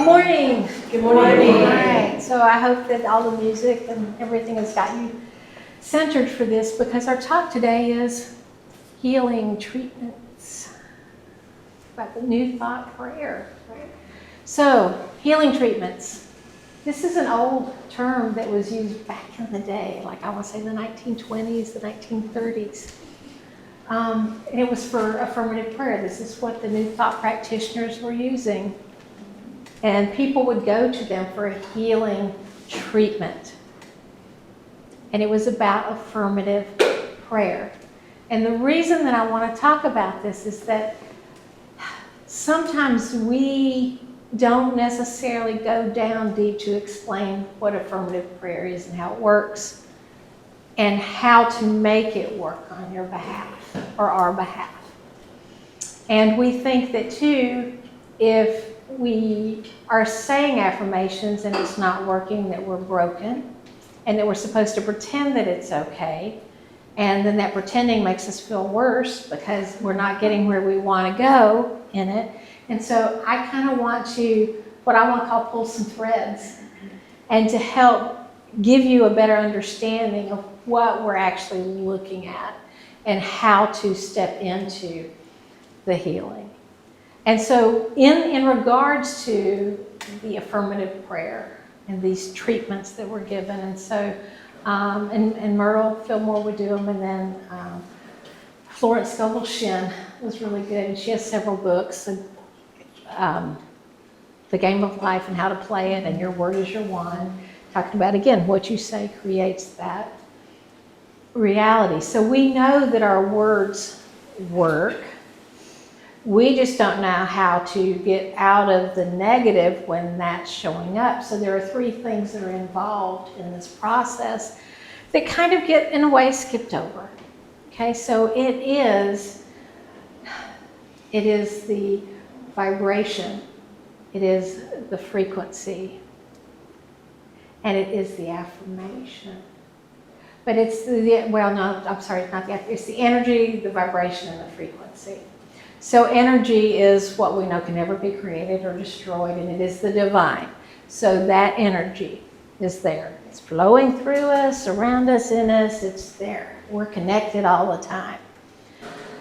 morning. Good morning. All right, so I hope that all the music and everything has got you centered for this, because our talk today is healing treatments, about the new thought prayer. Right? So, healing treatments. This is an old term that was used back in the day, like I want to say the 1920s, the 1930s. And it was for affirmative prayer. This is what the new thought practitioners were using. And people would go to them for a healing treatment. And it was about affirmative prayer. And the reason that I want to talk about this is that sometimes we don't necessarily go down deep to explain what affirmative prayer is and how it works and how to make it work on your behalf or our behalf. And we think that too, if we are saying affirmations and it's not working, that we're broken, and that we're supposed to pretend that it's okay, and then that pretending makes us feel worse because we're not getting where we want to go in it. And so I kind of want to, what I want to call, pull some threads, and to help give you a better understanding of what we're actually looking at and how to step into the healing. And so in regards to the affirmative prayer and these treatments that were given, and so, and Myrtle, Fillmore would do them, and then Florence, Scovel, Shinn was really good, and she has several books, The Game of Life and How to Play It, and Your Word is Your Wand, talking about, again, what you say creates that reality. So we know that our words work. We just don't know how to get out of the negative when that's showing up. So there are three things that are involved in this process that kind of get, in a way, skipped over. Okay, so it is the vibration, it is the frequency, and it is the affirmation. But it's it's the energy, the vibration, and the frequency. So energy is what we know can never be created or destroyed, and it is the divine. So that energy is there. It's flowing through us, around us, in us. It's there. We're connected all the time.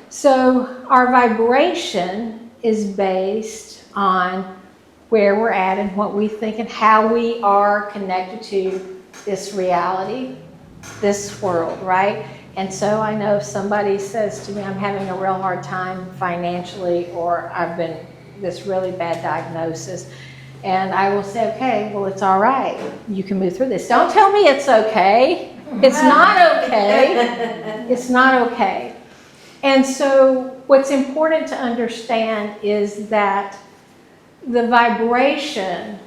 So our vibration is based on where we're at and what we think and how we are connected to this reality, this world, right? And so I know if somebody says to me, I'm having a real hard time financially, or I've been this really bad diagnosis, and I will say, okay, well, it's all right. You can move through this. Don't tell me it's okay. It's not okay. It's not okay. And so what's important to understand is that the vibration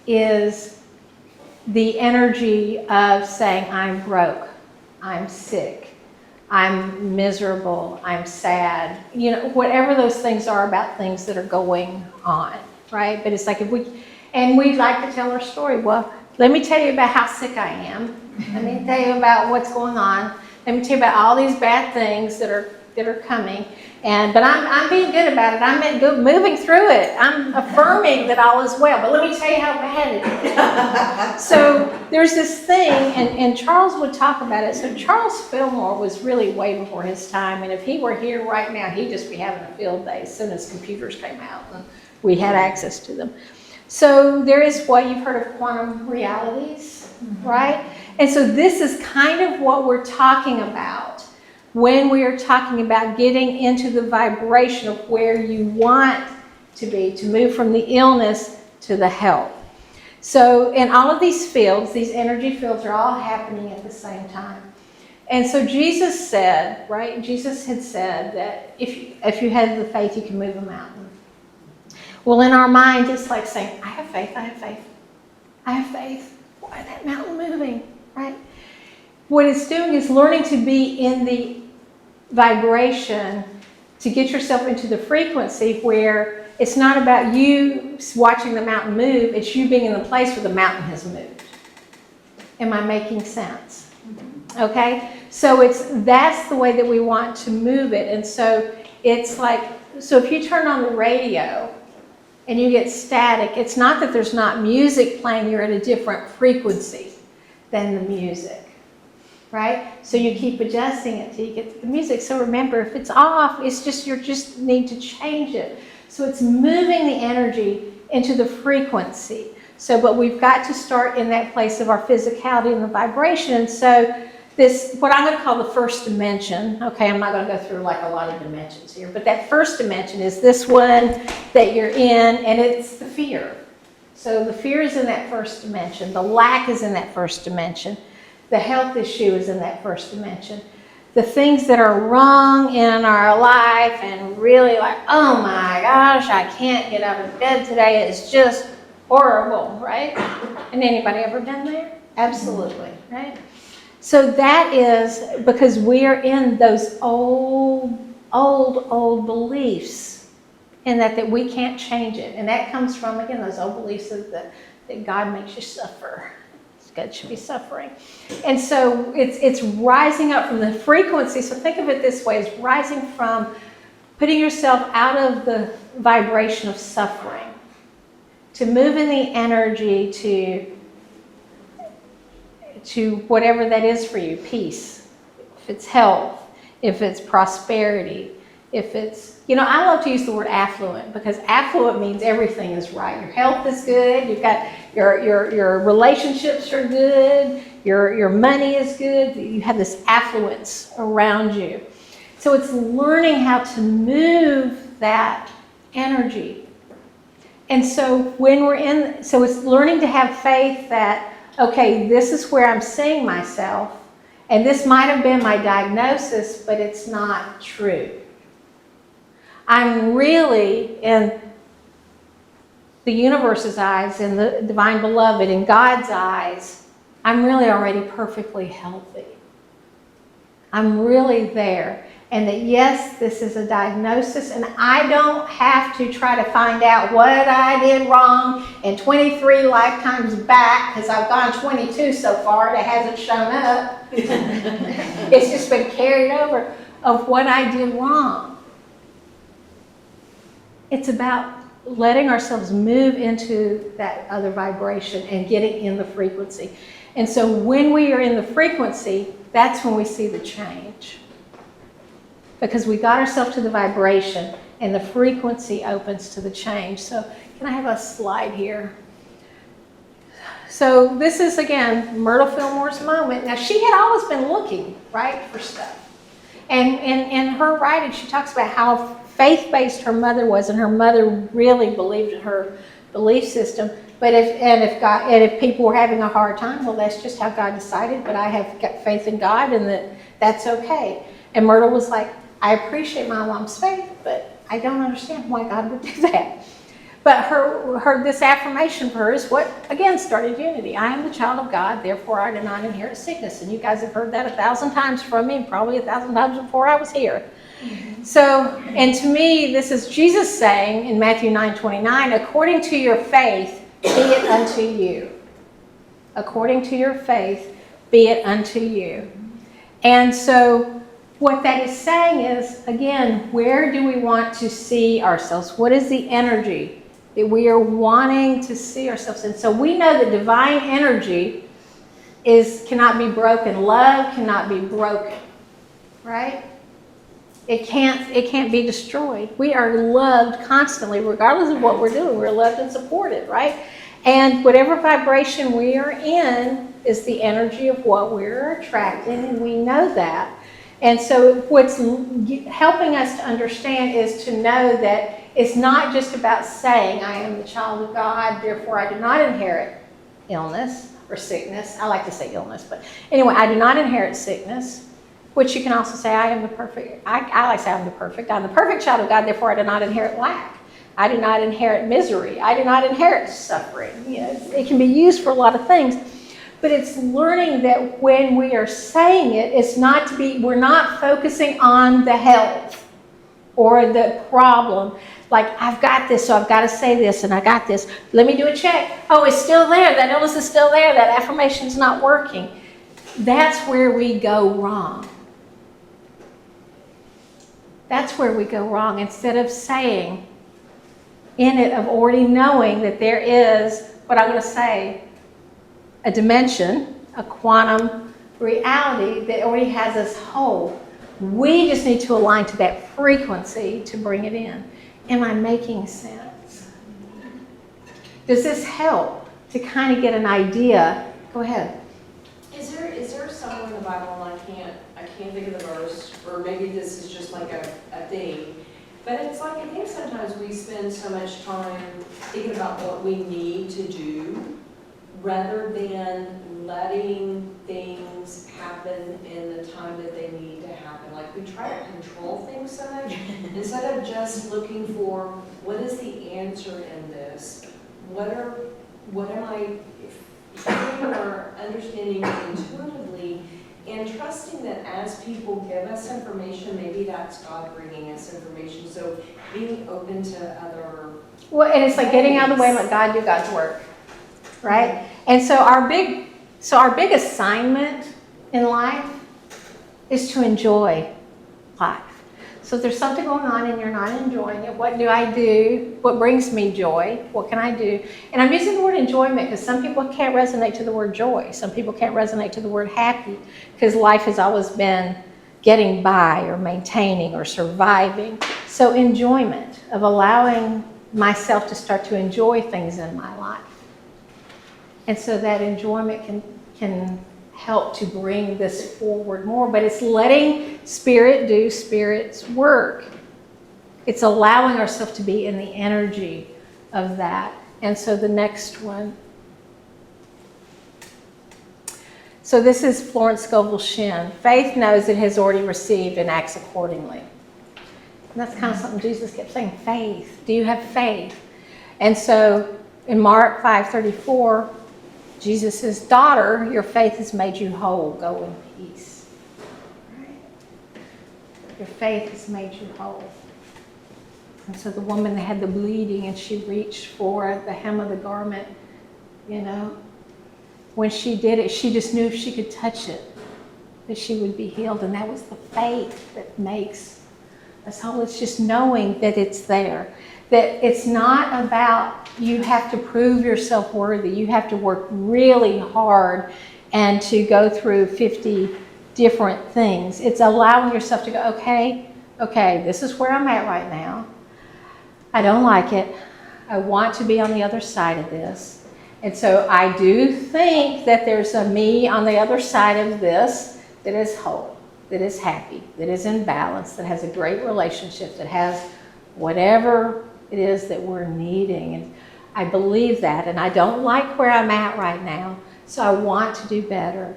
is the energy of saying, I'm broke, I'm sick, I'm miserable, I'm sad, whatever those things are about things that are going on, right? But it's like we'd like to tell our story. Well, let me tell you about how sick I am. Let me tell you about what's going on. Let me tell you about all these bad things that are coming. But I'm being good about it. I'm moving through it. I'm affirming that all is well. But let me tell you how bad it is. So there's this thing, and Charles would talk about it. So Charles Fillmore was really way before his time. And if he were here right now, he'd just be having a field day as soon as computers came out and we had access to them. So there is what you've heard of quantum realities, right? And so this is kind of what we're talking about when we are talking about getting into the vibration of where you want to be, to move from the illness to the health. So in all of these fields, these energy fields are all happening at the same time. And so Jesus said, right? Jesus had said that if you had the faith, you can move a mountain. Well, in our mind, it's like saying, I have faith, I have faith, I have faith. Why is that mountain moving, right? What it's doing is learning to be in the vibration, to get yourself into the frequency where it's not about you watching the mountain move, it's you being in the place where the mountain has moved. Am I making sense? Okay? So that's the way that we want to move it. And so it's like, so if you turn on the radio and you get static, it's not that there's not music playing, you're at a different frequency than the music, right? So you keep adjusting it till you get to the music. So remember, if it's off, it's just, you just need to change it. So it's moving the energy into the frequency. So, but we've got to start in that place of our physicality and the vibration. And so this, what I'm going to call the first dimension, okay, I'm not going to go through like a lot of dimensions here, but that first dimension is this one that you're in, and it's the fear. So the fear is in that first dimension. The lack is in that first dimension. The health issue is in that first dimension. The things that are wrong in our life and really like, oh my gosh, I can't get out of bed today. It's just horrible, right? And anybody ever been there? Absolutely, right? So that is because we are in those old beliefs, and that we can't change it. And that comes from, again, those old beliefs that God makes you suffer. God should be suffering. And so it's rising up from the frequency. So think of it this way, it's rising from putting yourself out of the vibration of suffering to moving the energy to whatever that is for you, peace, if it's health, if it's prosperity, if it's, I love to use the word affluent, because affluent means everything is right. Your health is good, you've got your relationships are good, your money is good, you have this affluence around you. So it's learning how to move that energy. And so so it's learning to have faith that, okay, this is where I'm seeing myself, and this might have been my diagnosis, but it's not true. I'm really, in the universe's eyes, in the divine beloved, in God's eyes, I'm really already perfectly healthy. I'm really there. And that, yes, this is a diagnosis, and I don't have to try to find out what I did wrong in 23 lifetimes back, because I've gone 22 so far, and it hasn't shown up. It's just been carried over of what I did wrong. It's about letting ourselves move into that other vibration and getting in the frequency. And so when we are in the frequency, that's when we see the change. Because we got ourselves to the vibration, and the frequency opens to the change. So can I have a slide here? So this is, again, Myrtle Fillmore's moment. Now, she had always been looking, right, for stuff. And in her writing, she talks about how faith-based her mother was, and her mother really believed in her belief system. But if people were having a hard time, well, that's just how God decided. But I have got faith in God, and that's okay. And Myrtle was like, I appreciate my mom's faith, but I don't understand why God would do that. But this affirmation for her is what, again, started unity. I am the child of God, therefore I do not inherit sickness. And you guys have heard that 1,000 times from me, and probably 1,000 times before I was here. Mm-hmm. So, and to me, this is Jesus saying in Matthew 9:29, according to your faith, be it unto you. According to your faith, be it unto you. And so what that is saying is, again, where do we want to see ourselves? What is the energy that we are wanting to see ourselves in? So we know that divine energy cannot be broken. Love cannot be broken, right? It can't be destroyed. We are loved constantly, regardless of what we're doing. We're loved and supported, right? And whatever vibration we are in is the energy of what we're attracting, and we know that. And so what's helping us to understand is to know that it's not just about saying, I am the child of God, therefore I do not inherit illness or sickness. I like to say illness, but anyway, I do not inherit sickness, which you can also say, I am the perfect, I like to say I'm the perfect child of God, therefore I do not inherit lack. I do not inherit misery. I do not inherit suffering. It can be used for a lot of things. But it's learning that when we are saying it, we're not focusing on the health or the problem. Like, I've got this, so I've got to say this, and I got this. Let me do a check. Oh, it's still there. That illness is still there. That affirmation's not working. That's where we go wrong. That's where we go wrong. Instead of saying, in it of already knowing that there is, what I'm going to say, a dimension, a quantum reality that already has us whole. We just need to align to that frequency to bring it in. Am I making sense? Does this help to kind of get an idea? Go ahead. Is there somewhere in the Bible, and I can't think of the verse, or maybe this is just like a thing, but it's like I think sometimes we spend so much time thinking about what we need to do rather than letting things happen in the time that they need to happen. Like we try to control things so much instead of just looking for what is the answer in this? What am I hearing or understanding intuitively, and trusting that as people give us information, maybe that's God bringing us information. So being open to other. Well, and it's like getting out of the way and let God do God's work, right? And so our big assignment in life is to enjoy life. So if there's something going on and you're not enjoying it, what do I do? What brings me joy? What can I do? And I'm using the word enjoyment because some people can't resonate to the word joy. Some people can't resonate to the word happy because life has always been getting by or maintaining or surviving. So enjoyment of allowing myself to start to enjoy things in my life. And so that enjoyment can help to bring this forward more, but it's letting Spirit do Spirit's work. It's allowing ourselves to be in the energy of that. And so the next one. So this is Florence, Scovel, Shinn. Faith knows it has already received and acts accordingly. And that's kind of something Jesus kept saying, faith. Do you have faith? And so in Mark 5:34, Jesus says, daughter, your faith has made you whole. Go in peace. Your faith has made you whole. And so the woman that had the bleeding and she reached for the hem of the garment, when she did it, she just knew if she could touch it, that she would be healed. And that was the faith that makes us whole. It's just knowing that it's there. That it's not about you have to prove yourself worthy. You have to work really hard and to go through 50 different things. It's allowing yourself to go, okay, this is where I'm at right now. I don't like it. I want to be on the other side of this. And so I do think that there's a me on the other side of this that is whole, that is happy, that is in balance, that has a great relationship, that has whatever it is that we're needing. And I believe that, and I don't like where I'm at right now, so I want to do better.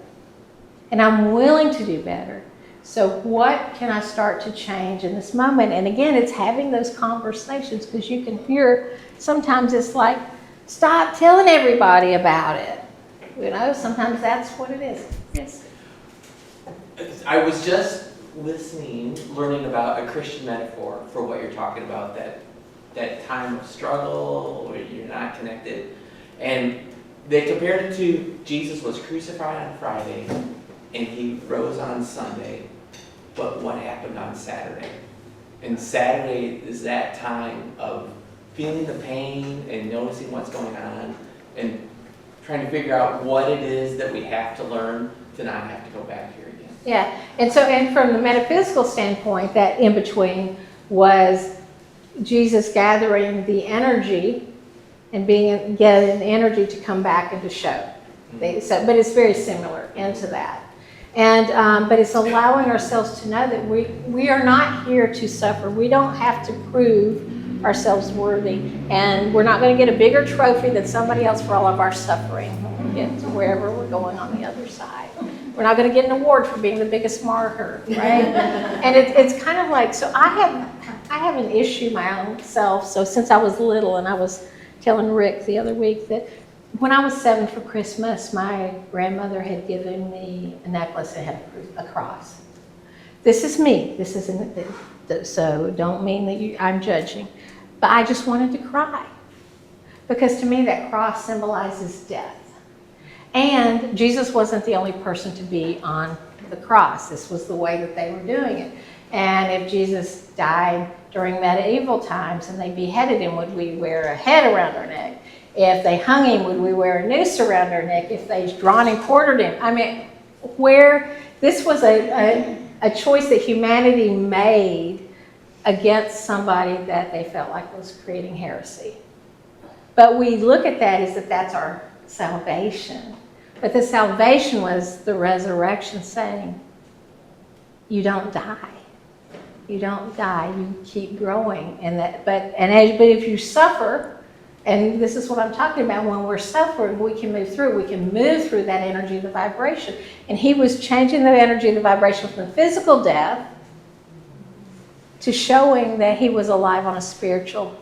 And I'm willing to do better. So what can I start to change in this moment? And again, it's having those conversations, because you can hear, sometimes it's like, stop telling everybody about it. Sometimes that's what it is. Yes. I was just learning about a Christian metaphor for what you're talking about, that time of struggle where you're not connected. And they compared it to Jesus was crucified on Friday and he rose on Sunday. But what happened on Saturday? And Saturday is that time of feeling the pain and noticing what's going on and trying to figure out what it is that we have to learn to not have to go back here again. Yeah, and from the metaphysical standpoint, that in between was Jesus gathering the energy and getting the energy to come back and to show. Mm-hmm. But it's very similar into that. And but it's allowing ourselves to know that we are not here to suffer. We don't have to prove ourselves worthy, and we're not going to get a bigger trophy than somebody else for all of our suffering when we get to wherever we're going on the other side. We're not going to get an award for being the biggest martyr, right? And it's kind of like, so I have an issue my own self. So since I was little, and I was telling Rick the other week that when I was 7 for Christmas, my grandmother had given me a necklace that had a cross. This is me. This isn't, so don't mean that I'm judging. But I just wanted to cry. Because to me, that cross symbolizes death. And Jesus wasn't the only person to be on the cross. This was the way that they were doing it. And if Jesus died during medieval times and they beheaded him, would we wear a head around our neck? If they hung him, would we wear a noose around our neck? If they drawn and quartered him? I mean, where this was a choice that humanity made against somebody that they felt like was creating heresy. But we look at that as that that's our salvation. But the salvation was the resurrection, saying, you don't die. You don't die. You keep growing. But if you suffer, and this is what I'm talking about, when we're suffering, we can move through. We can move through that energy of the vibration. And he was changing the energy of the vibration from physical death to showing that he was alive on a spiritual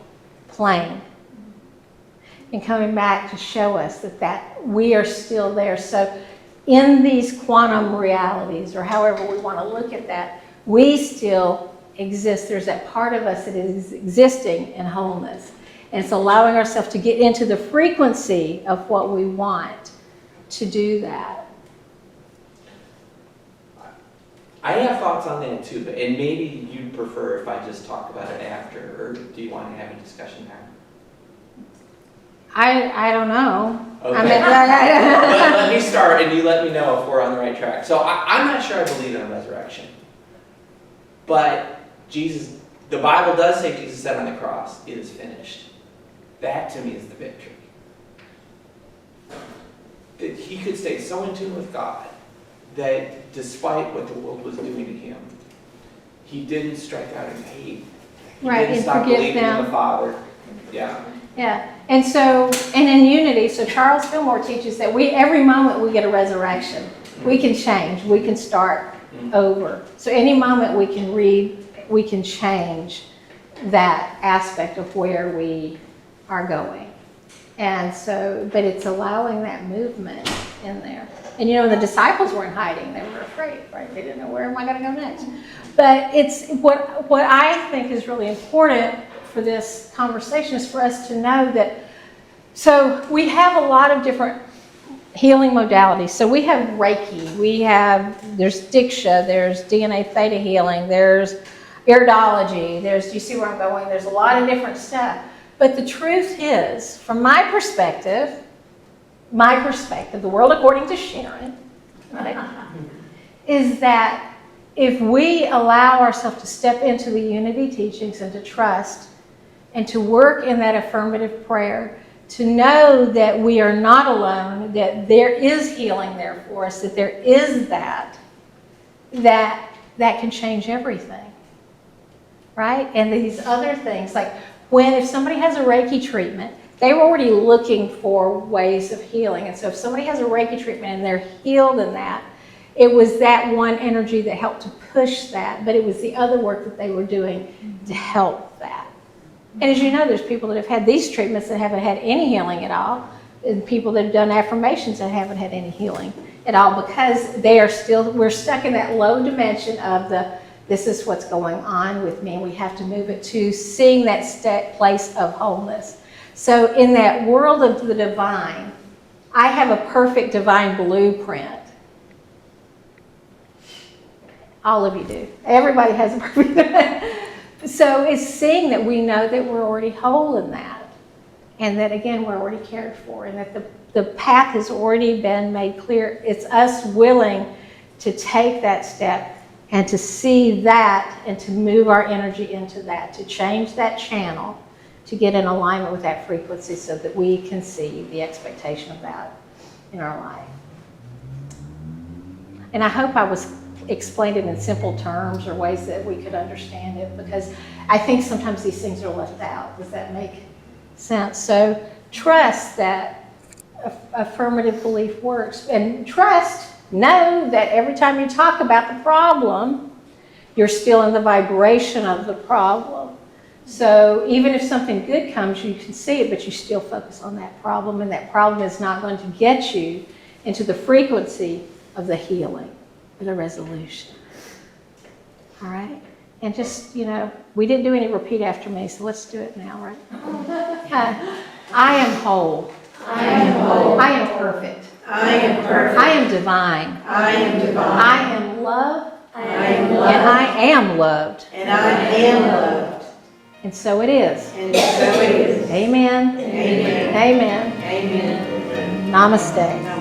plane. And coming back to show us that we are still there. So in these quantum realities, or however we want to look at that, we still exist. There's that part of us that is existing in wholeness. And it's allowing ourselves to get into the frequency of what we want to do that. I have thoughts on that too, and maybe you'd prefer if I just talk about it after, or do you want to have a discussion now? I don't know. Okay. I mean, let me start, and you let me know if we're on the right track. So I'm not sure I believe in a resurrection, but Jesus, the Bible does say Jesus said on the cross, "It is finished." That to me is the victory. That he could stay so in tune with God that despite what the world was doing to him, he didn't strike out in hate. He right, didn't and stop forgive believing them. in the Father. Yeah. Yeah, and in unity, so Charles Fillmore teaches that every moment we get a resurrection. We can change, we can start over. So any moment we can we can change that aspect of where we are going. And so, but it's allowing that movement in there. And you know, the disciples weren't hiding, they were afraid, right? They didn't know, where am I gonna go next? But it's what I think is really important for this conversation is for us to know that, so we have a lot of different healing modalities. So we have Reiki, there's Diksha, there's DNA theta healing, there's iridology, do you see where I'm going? There's a lot of different stuff. But the truth is, from my perspective, the world according to Sharon, right, is that if we allow ourselves to step into the unity teachings and to trust and to work in that affirmative prayer, to know that we are not alone, that there is healing there for us, that there is that can change everything, right? And these other things, like if somebody has a Reiki treatment, they were already looking for ways of healing. And so if somebody has a Reiki treatment and they're healed in that, it was that one energy that helped to push that, but it was the other work that they were doing to help that. And as you know, there's people that have had these treatments that haven't had any healing at all, and people that have done affirmations that haven't had any healing at all, because we're stuck in that low dimension of this is what's going on with me, and we have to move it to seeing that place of wholeness. So in that world of the divine, I have a perfect divine blueprint. All of you do. Everybody has a perfect divine. So it's seeing that we know that we're already whole in that, and that again we're already cared for, and that the path has already been made clear. It's us willing to take that step and to see that and to move our energy into that, to change that channel, to get in alignment with that frequency so that we can see the expectation of that in our life. And I hope I explained it in simple terms or ways that we could understand it, because I think sometimes these things are left out. Does that make sense? So trust that affirmative belief works, and know that every time you talk about the problem, you're still in the vibration of the problem. So even if something good comes, you can see it, but you still focus on that problem, and that problem is not going to get you into the frequency of the healing or the resolution. All right? And just, we didn't do any repeat after me, so let's do it now, right? I am whole. I am whole. I am perfect. I am perfect. I am divine. I am divine. I am love. I am loved. And I am loved. And I am loved. And so it is. And so it is. Amen. Amen. Amen. Amen. Namaste.